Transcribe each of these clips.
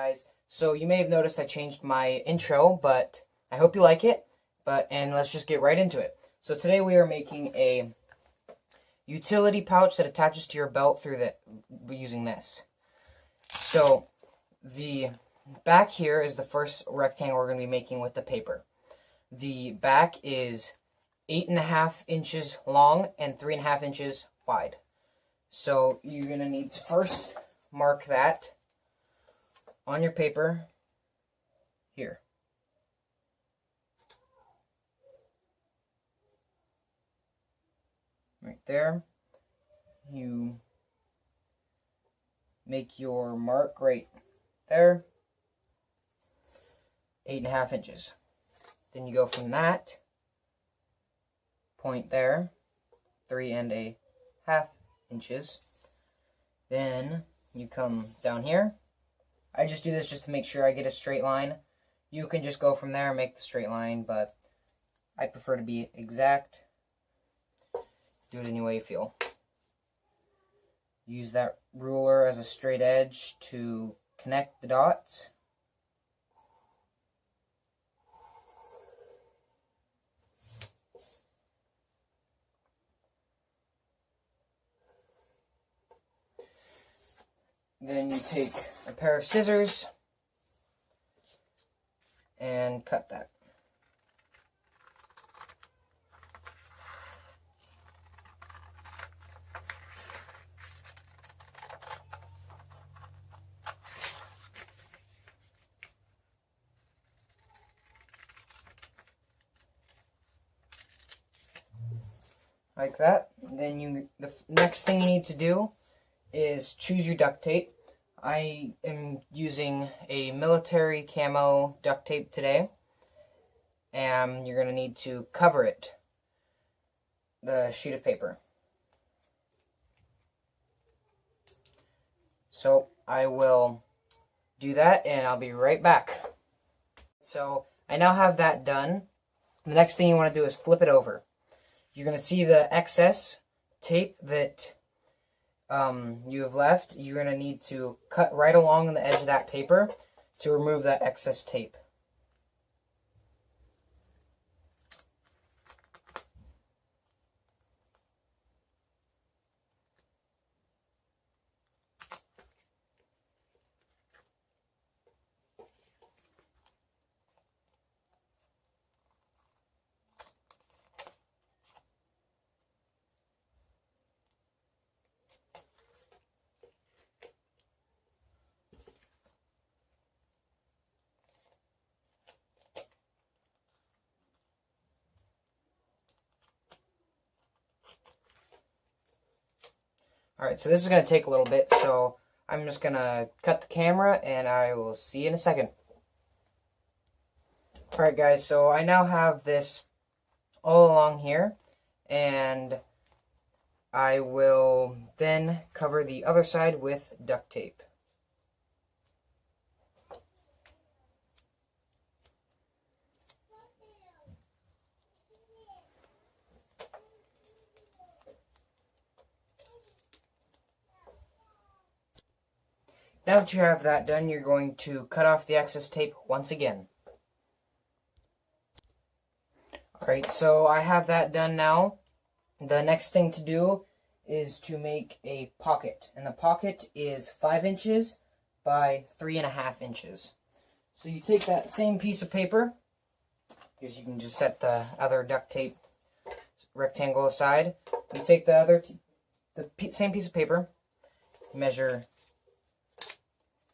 guys. So you may have noticed I changed my intro, but I hope you like it. And let's just get right into it. So today we are making a utility pouch that attaches to your belt using this. So the back here is the first rectangle we're going to be making with the paper. The back is 8.5 inches long and 3.5 inches wide. So you're going to need to first mark that on your paper here. Right there. You make your mark right there. 8.5 inches. Then you go from that point there, 3.5 inches. Then you come down here. I just do this just to make sure I get a straight line. You can just go from there and make the straight line, but I prefer to be exact. Do it any way you feel. Use that ruler as a straight edge to connect the dots. Then you take a pair of scissors and cut that. Like that. Then the next thing you need to do is choose your duct tape. I am using a military camo duct tape today, and you're going to need to cover it, the sheet of paper. So I will do that and I'll be right back. So I now have that done. The next thing you want to do is flip it over. You're going to see the excess tape that you have left. You're going to need to cut right along the edge of that paper to remove that excess tape. Alright, so this is going to take a little bit, so I'm just going to cut the camera and I will see you in a second. Alright guys, so I now have this all along here, and I will then cover the other side with duct tape. Now that you have that done, you're going to cut off the excess tape once again. Alright, so I have that done now. The next thing to do is to make a pocket. And the pocket is 5 inches by 3.5 inches. So you take that same piece of paper, because you can just set the other duct tape rectangle aside. You take the same piece of paper, measure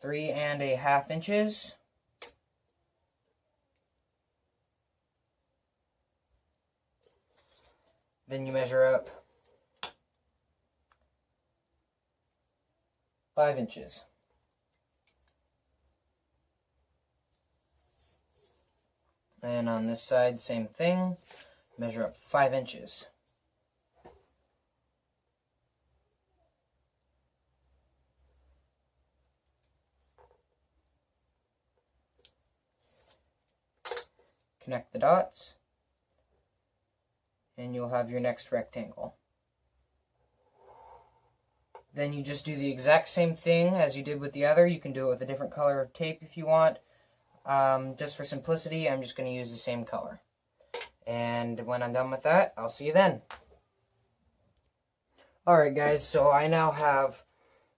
3.5 inches. Then you measure up 5 inches. And on this side, same thing. Measure up 5 inches. Connect the dots, and you'll have your next rectangle. then you just do the exact same thing as you did with the other. You can do it with a different color of tape if you want. Just for simplicity, I'm just going to use the same color. And when I'm done with that, I'll see you then. Alright guys, so I now have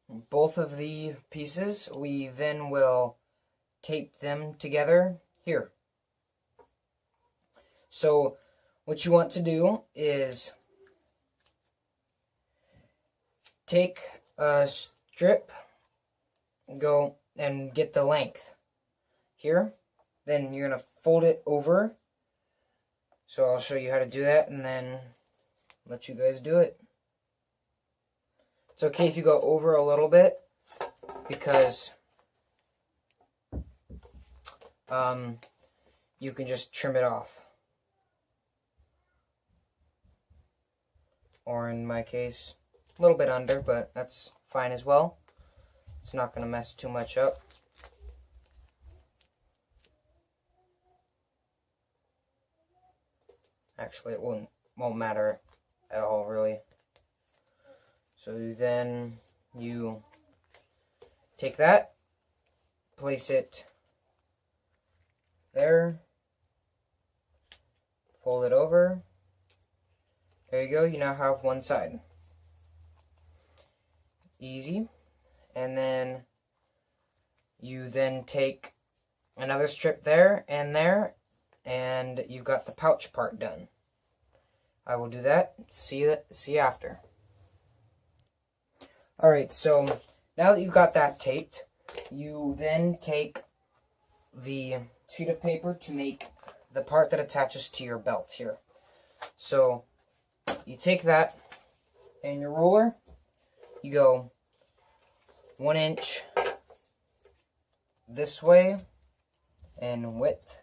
both of the pieces. We then will tape them together here. So what you want to do is take a strip, go and get the length here. Then you're going to fold it over. So I'll show you how to do that and then let you guys do it. It's okay if you go over a little bit because you can just trim it off. Or in my case, a little bit under, but that's fine as well. It's not going to mess too much up. Actually, it won't matter at all, really. So then you take that, place it there, fold it over. There you go, you now have one side. Easy. And then you then take another strip there, and you've got the pouch part done. I will do that. See you after. Alright, so now that you've got that taped, you then take the sheet of paper to make the part that attaches to your belt here. So you take that and your ruler, you go 1 inch this way in width,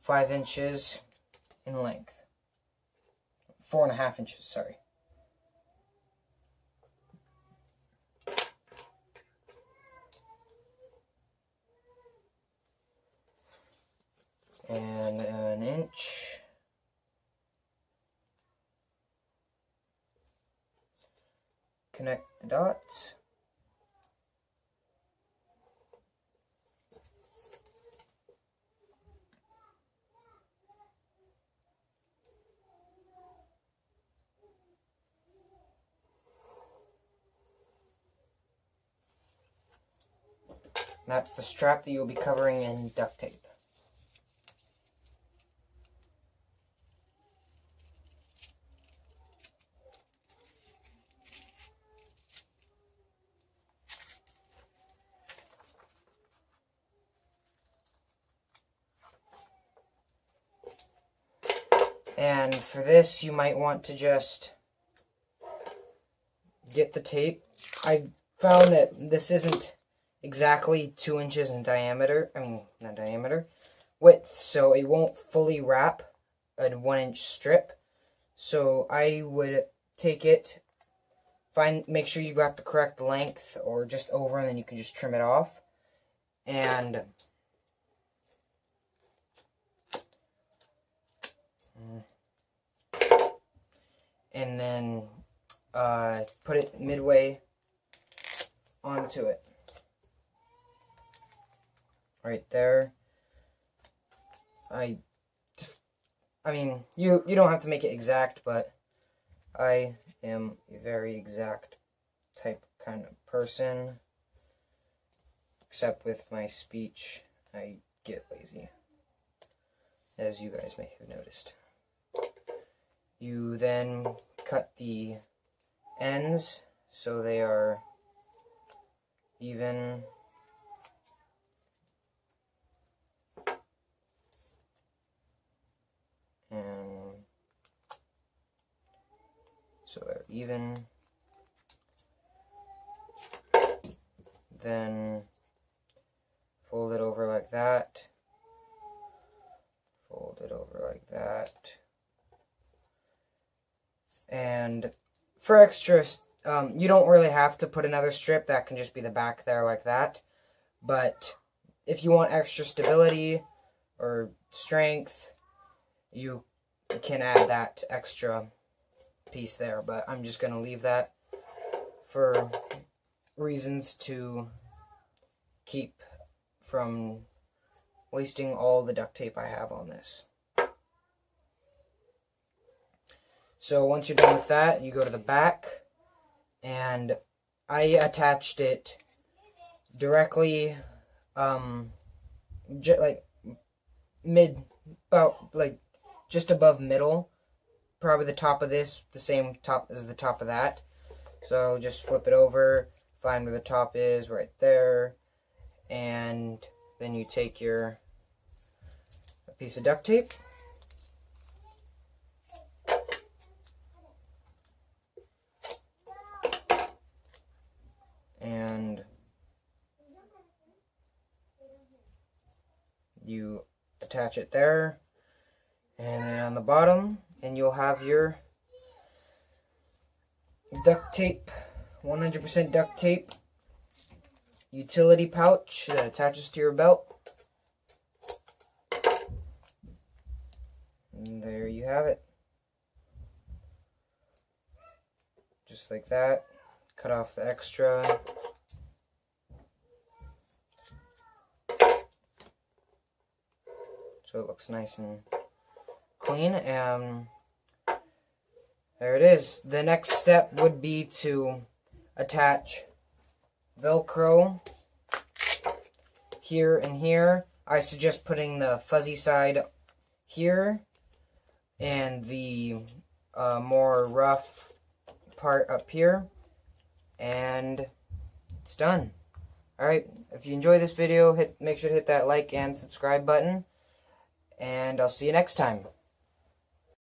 five inches in length. 4.5 inches, sorry. And 1 inch. Connect the dots. That's the strap that you'll be covering in duct tape. And for this, you might want to just get the tape. I found that this isn't exactly 2 inches in diameter, not diameter, width, so it won't fully wrap a 1 inch strip. So I would take it, make sure you got the correct length or just over, and then you can just trim it off. And then put it midway onto it. Right there. I mean, you don't have to make it exact, but I am a very exact type kind of person. Except with my speech, I get lazy, as you guys may have noticed. You then cut the ends so they are even. And so they're even. Then fold it over like that. Fold it over like that. And for extras, you don't really have to put another strip. That can just be the back there like that. But if you want extra stability or strength, you you can add that extra piece there, but I'm just going to leave that for reasons to keep from wasting all the duct tape I have on this. So once you're done with that, you go to the back, and I attached it directly, like just above middle, probably the top of this, the same top as the top of that. So just flip it over, find where the top is, right there, and then you take your piece of duct tape, and you attach it there, and then on the bottom, and you'll have your duct tape, 100% duct tape utility pouch that attaches to your belt. And there you have it. Just like that. Cut off the extra. So it looks nice and clean. And there it is. The next step would be to attach Velcro here and here. I suggest putting the fuzzy side here and the more rough part up here, and it's done. Alright, if you enjoy this video, make sure to hit that like and subscribe button, and I'll see you next time.